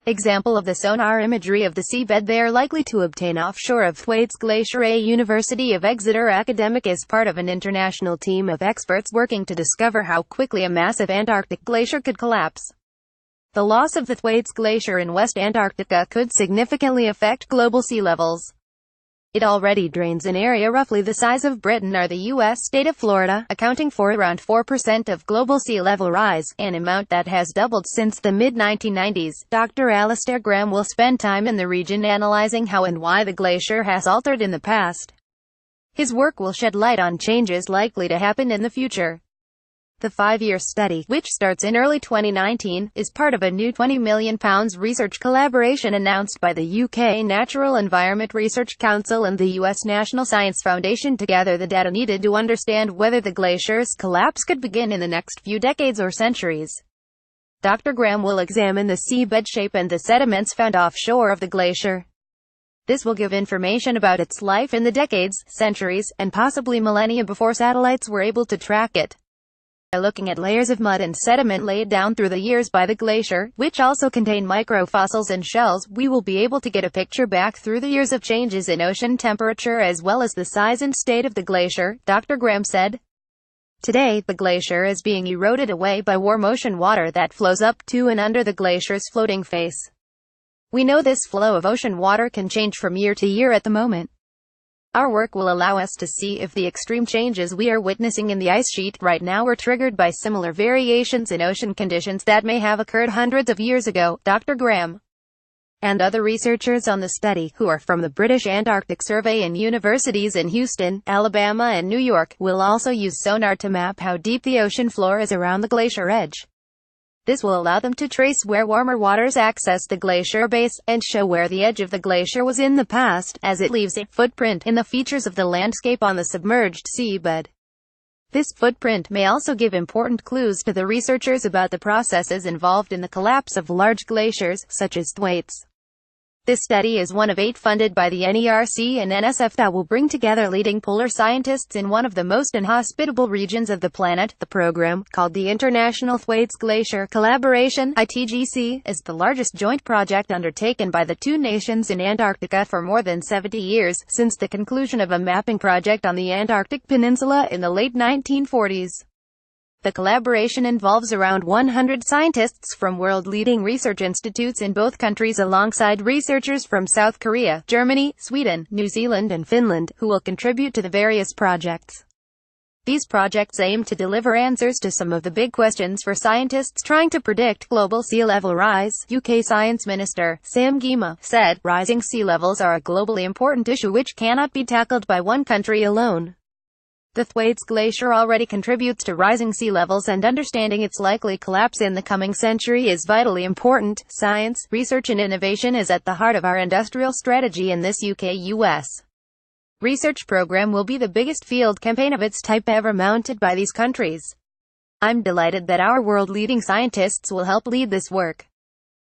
Example of the sonar imagery of the seabed they are likely to obtain offshore of Thwaites Glacier. A University of Exeter academic is part of an international team of experts working to discover how quickly a massive Antarctic glacier could collapse. The loss of the Thwaites Glacier in West Antarctica could significantly affect global sea levels. It already drains an area roughly the size of Britain or the U.S. state of Florida, accounting for around 4% of global sea level rise, an amount that has doubled since the mid-1990s. Dr. Alistair Graham will spend time in the region analyzing how and why the glacier has altered in the past. His work will shed light on changes likely to happen in the future. The 5-year study, which starts in early 2019, is part of a new £20 million research collaboration announced by the UK Natural Environment Research Council and the US National Science Foundation to gather the data needed to understand whether the glacier's collapse could begin in the next few decades or centuries. Dr. Graham will examine the seabed shape and the sediments found offshore of the glacier. This will give information about its life in the decades, centuries, and possibly millennia before satellites were able to track it. By looking at layers of mud and sediment laid down through the years by the glacier, which also contain microfossils and shells, we will be able to get a picture back through the years of changes in ocean temperature as well as the size and state of the glacier, Dr. Graham said. Today, the glacier is being eroded away by warm ocean water that flows up to and under the glacier's floating face. We know this flow of ocean water can change from year to year at the moment. Our work will allow us to see if the extreme changes we are witnessing in the ice sheet right now were triggered by similar variations in ocean conditions that may have occurred hundreds of years ago. Dr. Graham and other researchers on the study, who are from the British Antarctic Survey and universities in Houston, Alabama and New York, will also use sonar to map how deep the ocean floor is around the glacier edge. This will allow them to trace where warmer waters access the glacier base, and show where the edge of the glacier was in the past, as it leaves a footprint in the features of the landscape on the submerged seabed. This footprint may also give important clues to the researchers about the processes involved in the collapse of large glaciers, such as Thwaites. This study is one of 8 funded by the NERC and NSF that will bring together leading polar scientists in one of the most inhospitable regions of the planet. The program, called the International Thwaites Glacier Collaboration (ITGC), is the largest joint project undertaken by the two nations in Antarctica for more than 70 years, since the conclusion of a mapping project on the Antarctic Peninsula in the late 1940s. The collaboration involves around 100 scientists from world-leading research institutes in both countries alongside researchers from South Korea, Germany, Sweden, New Zealand and Finland, who will contribute to the various projects. These projects aim to deliver answers to some of the big questions for scientists trying to predict global sea level rise. UK Science Minister Sam Gyimah said, "Rising sea levels are a globally important issue which cannot be tackled by one country alone. The Thwaites Glacier already contributes to rising sea levels, and understanding its likely collapse in the coming century is vitally important. Science, research and innovation is at the heart of our industrial strategy, and this UK-US research program will be the biggest field campaign of its type ever mounted by these countries. I'm delighted that our world-leading scientists will help lead this work."